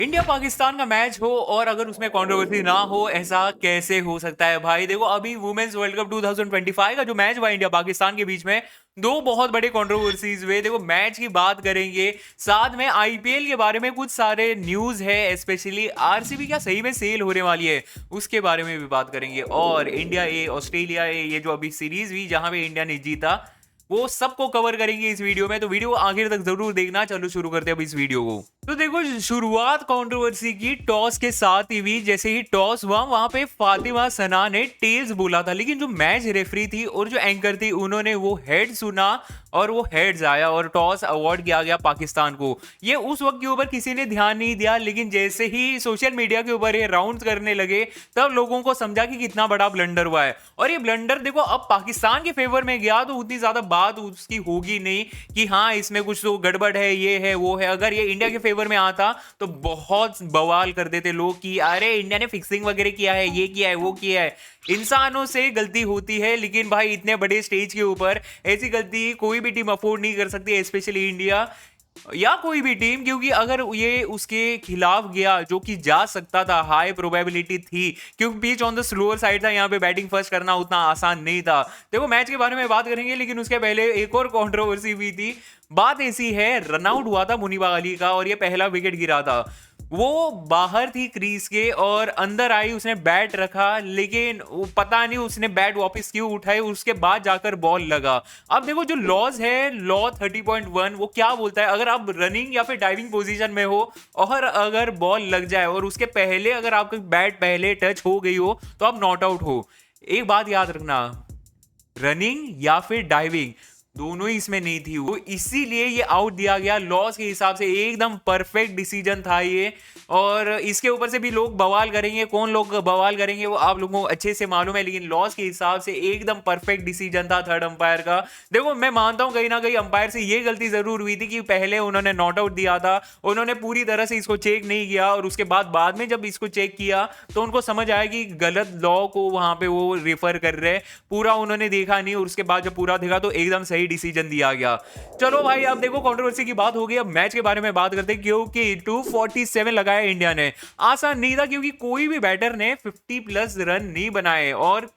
India Pakistan का match हो और अगर उसमें कंट्रोवर्सी ना हो, ऐसा कैसे हो सकता है भाई? देखो, अभी वुमेन्स वर्ल्ड कप 2025 का जो मैच हुआ इंडिया पाकिस्तान के बीच में, दो बहुत बड़े कंट्रोवर्सीज हुए। देखो, मैच की बात करेंगे, साथ में आईपीएल के बारे में कुछ सारे न्यूज है, स्पेशली आरसीबी क्या सही में सेल होने वाली है, उसके बारे में भी बात करेंगे। और इंडिया ए ऑस्ट्रेलिया ए, ये जो अभी सीरीज हुई जहां पे इंडिया ने जीता, वो सबको कवर करेंगे इस वीडियो में। तो वीडियो आखिर तक जरूर देखना। चलो शुरू करते हैं अब इस वीडियो को। तो देखो, शुरुआत कंट्रोवर्सी की टॉस के साथ ही हुई। जैसे ही टॉस हुआ, वहां पे फातिमा सना ने टेल्स बोला था, लेकिन जो मैच रेफरी थी और जो एंकर थी, उन्होंने वो हेड सुना और वो हेड्स आया और टॉस अवार्ड किया गया पाकिस्तान को। ये उस वक्त के ऊपर किसी ने ध्यान नहीं दिया, लेकिन जैसे ही सोशल मीडिया के ऊपर ये राउंड करने लगे, तब लोगों को समझा कि कितना बड़ा ब्लंडर हुआ है। और ये ब्लंडर देखो, अब पाकिस्तान के फेवर में गया तो उतनी ज्यादा बात उसकी होगी नहीं कि हाँ इसमें कुछ तो गड़बड़ है, ये है वो है। अगर ये इंडिया के फेवर में आता तो बहुत बवाल कर देते लोग कि अरे इंडिया ने फिक्सिंग वगैरह किया है, ये किया है, वो किया है। इंसानों से गलती होती है, लेकिन भाई इतने बड़े स्टेज के ऊपर ऐसी गलती कोई भी टीम अफोर्ड नहीं कर सकती, स्पेशली इंडिया या कोई भी टीम। क्योंकि अगर ये उसके खिलाफ गया, जो कि जा सकता था, हाई प्रोबेबिलिटी थी, क्योंकि pitch on the slower side था, यहाँ पे बैटिंग फर्स्ट करना उतना आसान नहीं था। देखो, मैच के बारे में बात करेंगे, लेकिन उसके पहले एक और कंट्रोवर्सी हुई थी। बात ऐसी है, रनआउट हुआ था मुनीबा अली का और ये पहला विकेट गिरा था। वो बाहर थी क्रीज के और अंदर आई, उसने बैट रखा, लेकिन वो पता नहीं उसने बैट वापस क्यों उठाई, उसके बाद जाकर बॉल लगा। अब देखो, जो लॉज है, लॉ 30.1, वो क्या बोलता है, अगर आप रनिंग या फिर डाइविंग पोजीशन में हो और अगर बॉल लग जाए और उसके पहले अगर आपका बैट पहले टच हो गई हो, तो आप नॉट आउट हो। एक बात याद रखना, रनिंग या फिर डाइविंग, दोनों ही इसमें नहीं थी वो, इसीलिए ये आउट दिया गया। लॉस के हिसाब से एकदम परफेक्ट डिसीजन था ये। और इसके ऊपर से भी लोग बवाल करेंगे, कौन लोग बवाल करेंगे वो आप लोगों को अच्छे से मालूम है, लेकिन लॉस के हिसाब से एकदम परफेक्ट डिसीजन था थर्ड अंपायर का। देखो, मैं मानता हूं कहीं ना कहीं अंपायर से ये गलती जरूर हुई थी कि पहले उन्होंने नॉट आउट दिया था, उन्होंने पूरी तरह से इसको चेक नहीं किया, और उसके बाद में जब इसको चेक किया तो उनको समझ आया कि गलत लॉ को वहां पे वो रेफर कर रहे हैं। पूरा उन्होंने देखा नहीं, और उसके बाद जब पूरा देखा तो एकदम सही डिसीजन दिया गया। चलो भाई, अब देखो कंट्रोवर्सी की बात हो गई, अब मैच के बारे में बात करते हैं। क्योंकि 247 लगाया इंडिया ने, आसान नहीं था, क्योंकि कोई भी बैटर ने 50 प्लस रन नहीं बनाए और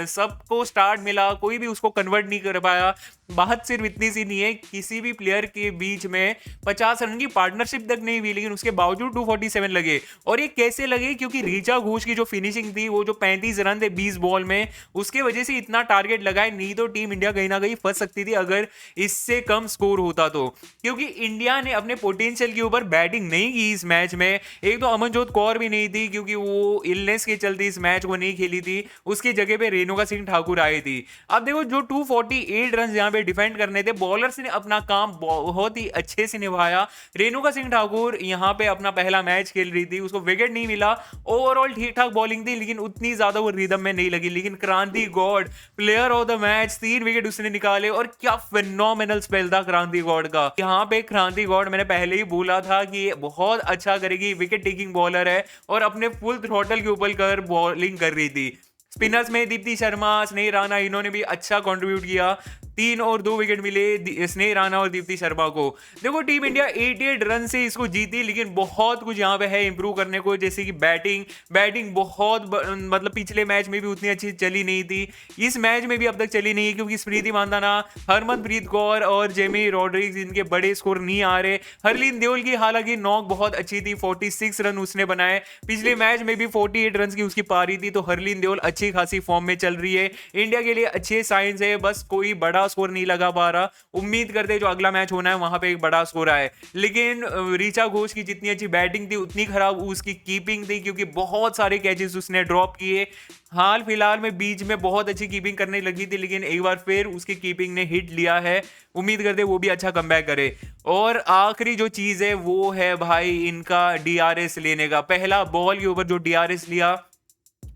सबको स्टार्ट मिला, कोई भी उसको कन्वर्ट नहीं कर पाया। बात सिर्फ इतनी सी नहीं है, किसी भी प्लेयर के बीच में 50 रन की पार्टनरशिप तक नहीं हुई, लेकिन उसके बावजूद 247 लगे। और ये कैसे लगे? क्योंकि ऋचा घोष की जो फिनिशिंग थी, वो जो 35 रन थे 20 बॉल में, उसके वजह से इतना टारगेट लगाए। नहीं तो टीम इंडिया कहीं ना कहीं फंस सकती थी अगर इससे कम स्कोर होता तो, क्योंकि इंडिया ने अपने पोटेंशियल के ऊपर बैटिंग नहीं की इस मैच में। एक तो अमनजोत कौर भी नहीं थी, क्योंकि वो इलनेस के चलते इस मैच को नहीं खेली थी, उसकी जगह पे रेणुका सिंह ठाकुर आई थी। अब देखो, जो 248 रन यहां पे डिफेंड करने थे, बॉलर्स ने अपना काम बहुत ही अच्छे से निभाया। रेणुका सिंह ठाकुर यहां पे अपना पहला मैच खेल रही थी, उसको विकेट नहीं मिला। ओवरऑल ठीक ठाक बॉलिंग थी, लेकिन उतनी ज्यादा वो रिदम में नहीं लगी। लेकिन क्रांति God player of the match, 3 wicket उसने निकाले, और क्या फिनोमिनल स्पेल था क्रांति गॉड का। यहाँ पे क्रांति गॉड, मैंने पहले ही बोला था कि बहुत अच्छा करेगी, विकेट टेकिंग बॉलर है, और अपने फुल थ्रॉटल के ऊपर कर बॉलिंग कर रही थी। स्पिनर्स में दीप्ति शर्मा, स्नेह राणा, इन्होंने भी अच्छा कंट्रीब्यूट किया। 3 और 2 विकेट मिले स्नेह राणा और दीप्ति शर्मा को। देखो, टीम इंडिया 88 रन से इसको जीती, लेकिन बहुत कुछ यहाँ पे है इंप्रूव करने को। जैसे कि बैटिंग बहुत मतलब पिछले मैच में भी उतनी अच्छी चली नहीं थी, इस मैच में भी अब तक चली नहीं है, क्योंकि स्मृति मानधना, हरमनप्रीत कौर और जेमी रॉड्रिग्स, इनके बड़े स्कोर नहीं आ रहे। हरलीन देओल की हालांकि नॉक बहुत अच्छी थी, 46 रन उसने बनाए। पिछले मैच में भी 48 रन की उसकी पारी थी, तो हरलीन देओल अच्छी खासी फॉर्म में चल रही है। इंडिया के लिए अच्छे साइंस है, बस कोई बड़ा स्कोर नहीं लगा पा रहा। उम्मीद करते जो अगला मैच होना है वहां पे एक बड़ा स्कोर आए। लेकिन ऋचा घोष की जितनी अच्छी बैटिंग थी, उतनी खराब उसकी कीपिंग थी, क्योंकि बहुत सारे कैचेस उसने ड्रॉप किए। हाल फिलहाल में बीच में बहुत अच्छी कीपिंग करने लगी थी, लेकिन एक बार फिर उसकी कीपिंग ने हिट लिया है। उम्मीद करते वो भी अच्छा कमबैक करे। और आखिरी जो चीज है वो है भाई इनका डीआरएस लेने का। पहला बॉल के ऊपर जो डीआरएस लिया,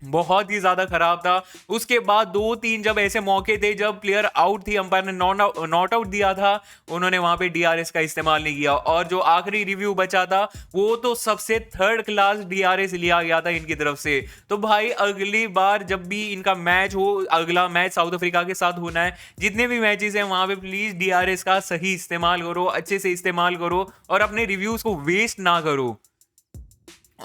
बहुत ही ज्यादा खराब था। उसके बाद 2-3 जब ऐसे मौके थे जब प्लेयर आउट थी, अंपायर ने नॉट आउट दिया था, उन्होंने वहां पे डीआरएस का इस्तेमाल नहीं किया। और जो आखिरी रिव्यू बचा था, वो तो सबसे थर्ड क्लास डीआरएस लिया गया था इनकी तरफ से। तो भाई, अगली बार जब भी इनका मैच हो, अगला मैच साउथ अफ्रीका के साथ होना है, जितने भी मैचेस हैं वहां पे प्लीज डीआरएस का सही इस्तेमाल करो, अच्छे से इस्तेमाल करो, और अपने रिव्यूज को वेस्ट ना करो।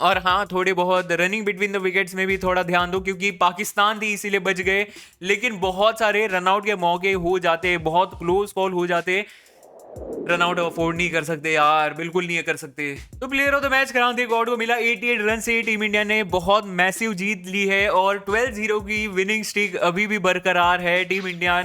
और हाँ, थोड़े बहुत रनिंग बिटवीन द विकेट्स में भी थोड़ा ध्यान दो, क्योंकि पाकिस्तान थी इसीलिए बच गए, लेकिन बहुत सारे रनआउट के मौके हो जाते, बहुत क्लोज कॉल हो जाते। रनआउट अफोर्ड नहीं कर सकते यार, बिल्कुल नहीं कर सकते। तो प्लेयर ऑफ द मैच क्रांतिक गौड़ को मिला 88 रन से। टीम इंडिया ने बहुत मैसिव जीत ली है और 12-0 की विनिंग स्ट्रीक अभी भी बरकरार है। टीम इंडिया,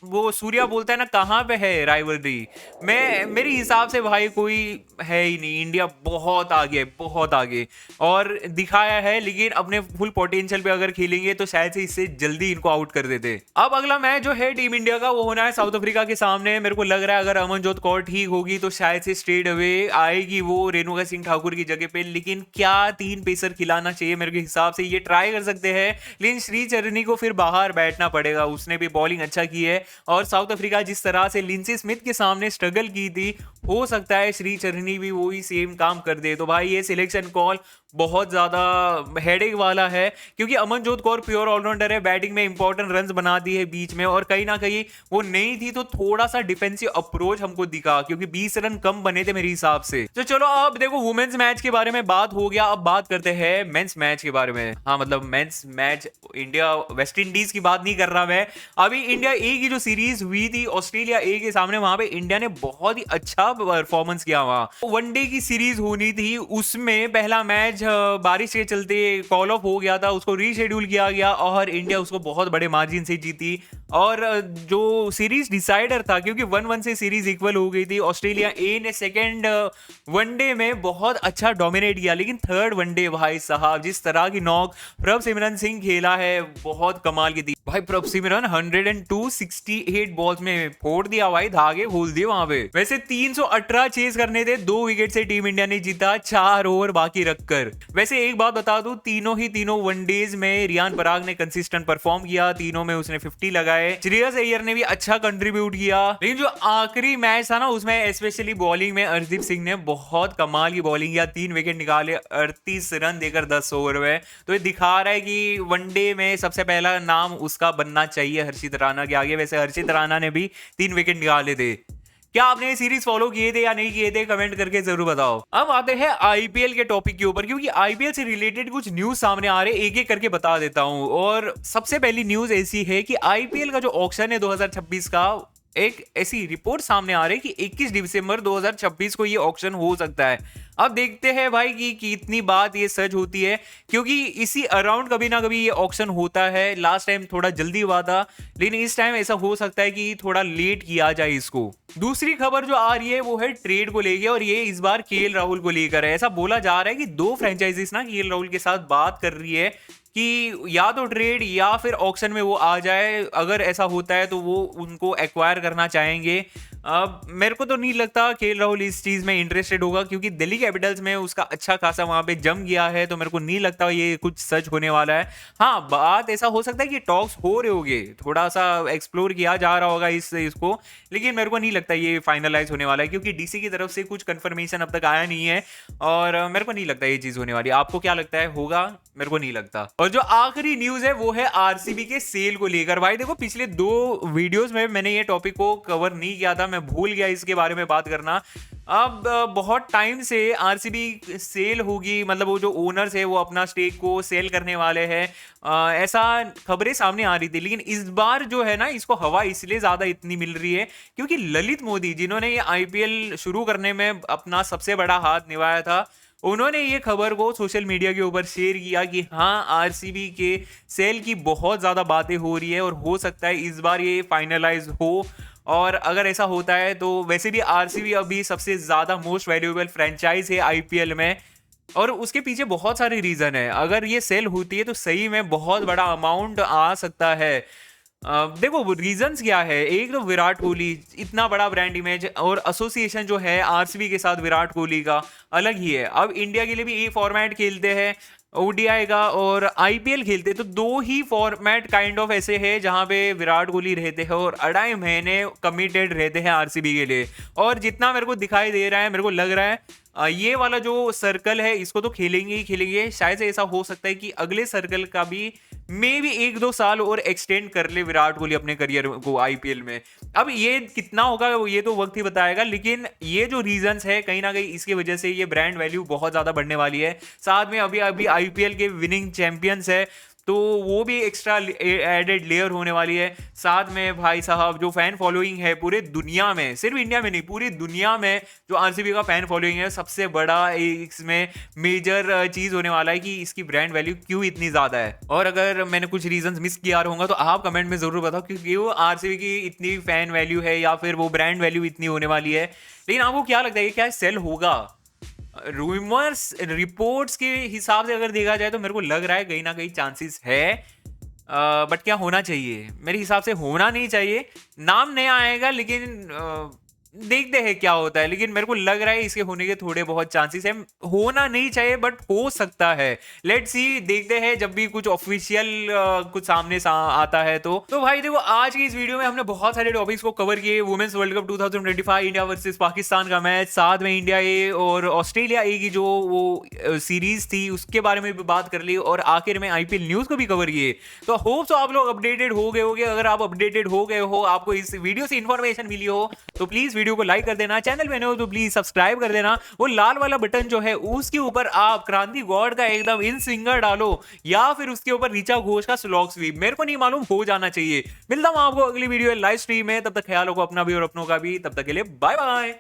वो सूर्या बोलता है ना, कहाँ पे है राइवलरी। मैं मेरे हिसाब से भाई कोई है ही नहीं, इंडिया बहुत आगे, बहुत आगे और दिखाया है, लेकिन अपने फुल पोटेंशियल पे अगर खेलेंगे तो शायद से इससे जल्दी इनको आउट कर देते। अब अगला मैच जो है टीम इंडिया का, वो होना है साउथ अफ्रीका के सामने। मेरे को लग रहा है अगर अमनजोत कौर ठीक होगी तो शायद से स्ट्रेट अवे आएगी वो रेणुका सिंह ठाकुर की जगह पे, लेकिन क्या 3 पेसर खिलाना चाहिए मेरे के हिसाब से, ये ट्राई कर सकते हैं, लेकिन श्रीचरणी को फिर बाहर बैठना पड़ेगा, उसने भी बॉलिंग अच्छा की है। और साउथ अफ्रीका जिस तरह से लिंसी स्मिथ के सामने स्ट्रगल की थी, हो सकता है श्रीचरणी भी वही सेम काम कर दे। तो भाई ये सिलेक्शन कॉल बहुत ज्यादा हेडेक वाला है, क्योंकि अमनजोत कौर प्योर ऑलराउंडर है, बैटिंग में इंपॉर्टेंट रन्स बना दी है बीच में, और कहीं ना कहीं वो नहीं थी तो थोड़ा सा डिफेंसिव अप्रोच हमको दिखा, क्योंकि 20 रन कम बने थे मेरे हिसाब से। तो चलो अब देखो, वुमेन्स मैच के बारे में बात हो गया, अब बात करते हैं मेंस मैच के बारे में। हाँ मतलब men's match, India West Indies की बात नहीं कर रहा मैं, अभी इंडिया ए की जो सीरीज हुई थी ऑस्ट्रेलिया ए के सामने, वहां पे इंडिया ने बहुत ही अच्छा परफॉर्मेंस किया। वहां वनडे की सीरीज होनी थी, उसमें पहला मैच बारिश के चलते कॉल ऑफ हो गया था, उसको रीशेड्यूल किया गया और इंडिया उसको बहुत बड़े मार्जिन से जीती। और जो सीरीज डिसाइडर था, क्योंकि 1-1 से सीरीज इक्वल हो गई थी, ऑस्ट्रेलिया ए ने सेकेंड वनडे में बहुत अच्छा डोमिनेट किया, लेकिन थर्ड वनडे भाई साहब जिस तरह की नॉक प्रभसिमरन सिंह खेला है, बहुत कमाल की थी भाई। प्रभसिमरन 102 68 बॉल्स में फोड़ दिया भाई, धागे खोल दिए वहां पे। वैसे 318 चेस करने थे, 2 विकेट से टीम इंडिया ने जीता 4 ओवर बाकी रखकर। वैसे एक बात बता दूं, तीनों वनडेज में रियान पराग ने कंसिस्टेंट परफॉर्म किया, तीनों में उसने 50 लगाए। श्रेयस अय्यर ने भी अच्छा कंट्रीब्यूट किया, लेकिन जो आखिरी मैच था ना, उसमें स्पेशली बॉलिंग में अर्शदीप सिंह ने बहुत कमाल की बॉलिंग किया, 3 विकेट निकाले 38 रन देकर 10 ओवर में। तो ये दिखा रहा है कि वनडे में सबसे पहला नाम उसका बनना चाहिए हर्षित राणा के आगे। वैसे हर्षित राणा ने भी 3 विकेट निकाले थे। क्या आपने सीरीज फॉलो किए थे या नहीं किए थे, कमेंट करके जरूर बताओ। अब आते हैं आईपीएल के टॉपिक के ऊपर, क्योंकि आईपीएल से रिलेटेड कुछ न्यूज सामने आ रहे, एक एक करके बता देता हूं। और सबसे पहली न्यूज ऐसी है कि आईपीएल का जो ऑक्शन है 2026 का, एक ऐसी रिपोर्ट सामने आ रही है कि 21 दिसंबर 2026 को ये ऑक्शन हो सकता है। अब देखते हैं भाई कि कितनी बात ये सच होती है, क्योंकि इसी अराउंड कभी ना कभी ये ऑक्शन होता है। लास्ट टाइम थोड़ा जल्दी हुआ था, लेकिन इस टाइम ऐसा हो सकता है कि थोड़ा लेट किया जाए इसको। दूसरी खबर जो आ रही है वो है ट्रेड को लेके, और ये इस बार केएल राहुल को लेकर है। ऐसा बोला जा रहा है कि 2 फ्रेंचाइजीज ना केएल राहुल के साथ बात कर रही है कि या तो ट्रेड या फिर ऑक्शन में वो आ जाए। अगर ऐसा होता है तो वो उनको एक्वायर करना चाहेंगे। अब मेरे को तो नहीं लगता केएल राहुल इस चीज में इंटरेस्टेड होगा, क्योंकि दिल्ली कैपिटल्स में उसका अच्छा खासा वहां पे जम गया है, तो मेरे को नहीं लगता ये कुछ सच होने वाला है। हाँ, बात ऐसा हो सकता है कि टॉक्स हो रहे होंगे, थोड़ा सा एक्सप्लोर किया जा रहा होगा इसको, लेकिन मेरे को नहीं लगता ये फाइनलाइज होने वाला है, क्योंकि डीसी की तरफ से कुछ कंफर्मेशन अब तक आया नहीं है, और मेरे को नहीं लगता ये चीज होने वाली। आपको क्या लगता है, होगा? मेरे को नहीं लगता। और जो आखिरी न्यूज है वो है आरसीबी के सेल को लेकर। भाई देखो, पिछले 2 वीडियोस में मैंने ये टॉपिक को कवर नहीं किया था, मैं भूल गया इसके बारे में बात करना। अब बहुत टाइम से आरसीबी सेल होगी, मतलब वो जो ओनर्स है वो अपना स्टेक को सेल करने वाले हैं, ऐसा खबरें सामने आ रही थी। लेकिन इस बार जो है ना, इसको हवा इसलिए ज्यादा इतनी मिल रही है क्योंकि ललित मोदी, जिन्होंने ये आईपीएल शुरू करने में अपना सबसे बड़ा हाथ निभाया था, उन्होंने ये खबर को सोशल मीडिया के ऊपर शेयर किया कि हाँ, आरसीबी के सेल की बहुत ज़्यादा बातें हो रही है और हो सकता है इस बार ये फाइनलाइज हो। और अगर ऐसा होता है तो वैसे भी आरसीबी अभी सबसे ज़्यादा मोस्ट वैल्यूएबल फ्रेंचाइज है आईपीएल में, और उसके पीछे बहुत सारे रीज़न है। अगर ये सेल होती है तो सही में बहुत बड़ा अमाउंट आ सकता है। देखो रीजंस क्या है, एक तो विराट कोहली, इतना बड़ा ब्रांड इमेज और एसोसिएशन जो है आरसीबी के साथ विराट कोहली का अलग ही है। अब इंडिया के लिए भी एक फॉर्मेट खेलते हैं ओडीआई का और आईपीएल खेलते, तो 2 ही फॉर्मेट काइंड ऑफ ऐसे है जहां पे विराट कोहली रहते हैं और 2.5 महीने कमिटेड रहते हैं आरसीबी के लिए। और जितना मेरे को दिखाई दे रहा है, मेरे को लग रहा है ये वाला जो सर्कल है इसको तो खेलेंगे ही खेलेंगे। शायद से ऐसा हो सकता है कि अगले सर्कल का भी मे भी 1-2 साल और एक्सटेंड कर ले विराट कोहली अपने करियर को आईपीएल में। अब ये कितना होगा ये तो वक्त ही बताएगा, लेकिन ये जो रीजंस है कहीं ना कहीं इसकी वजह से ये ब्रांड वैल्यू बहुत ज्यादा बढ़ने वाली है। साथ में अभी अभी आईपीएल के विनिंग चैंपियंस है, तो वो भी एक्स्ट्रा एडेड लेयर होने वाली है। साथ में भाई साहब जो फैन फॉलोइंग है पूरे दुनिया में, सिर्फ इंडिया में नहीं पूरी दुनिया में जो आरसीबी का फैन फॉलोइंग है, सबसे बड़ा इसमें मेजर चीज होने वाला है कि इसकी ब्रांड वैल्यू क्यों इतनी ज्यादा है। और अगर मैंने कुछ रीजंस मिस किया रहूंगा तो आप कमेंट में जरूर बताओ कि क्यों आरसीबी की इतनी फैन वैल्यू है या फिर वो ब्रांड वैल्यू इतनी होने वाली है। लेकिन आपको क्या लगता है कि क्या सेल होगा? रूमर्स रिपोर्ट्स के हिसाब से अगर देखा जाए तो मेरे को लग रहा है कहीं ना कहीं चांसेस है, बट क्या होना चाहिए? मेरे हिसाब से होना नहीं चाहिए। नाम नया आएगा लेकिन देखते हैं क्या होता है, लेकिन मेरे को लग रहा है इसके होने के थोड़े बहुत चांसेस है। होना नहीं चाहिए बट हो सकता है। लेट्स सी, देखते हैं जब भी कुछ ऑफिशियल कुछ सामने आता है। तो भाई देखो, आज की इस वीडियो में हमने बहुत सारे टॉपिक्स को कवर किए। Women's world cup 2025 India versus Pakistan का मैच, साथ में इंडिया ए और ऑस्ट्रेलिया ए की जो वो सीरीज थी उसके बारे में भी बात कर ली, और आखिर में आईपीएल न्यूज को भी कवर किए। तो होप सो आप लोग अपडेटेड हो गए होगे। अगर आप अपडेटेड हो गए हो, आपको इस वीडियो से इंफॉर्मेशन मिली हो, तो प्लीज वीडियो को लाइक कर देना। चैनल में नए हो तो प्लीज सब्सक्राइब कर देना। वो लाल वाला बटन जो है उसके ऊपर आप क्रांति गॉड का एकदम इन सिंगर डालो, या फिर उसके ऊपर ऋचा घोष का स्लॉग स्वीप, मेरे को नहीं मालूम, हो जाना चाहिए। मिलता हूं आपको अगली वीडियो लाइव स्ट्रीम में। तब तक ख्याल रखो अपना भी और अपनों का भी। तब तक के लिए बाय बाय।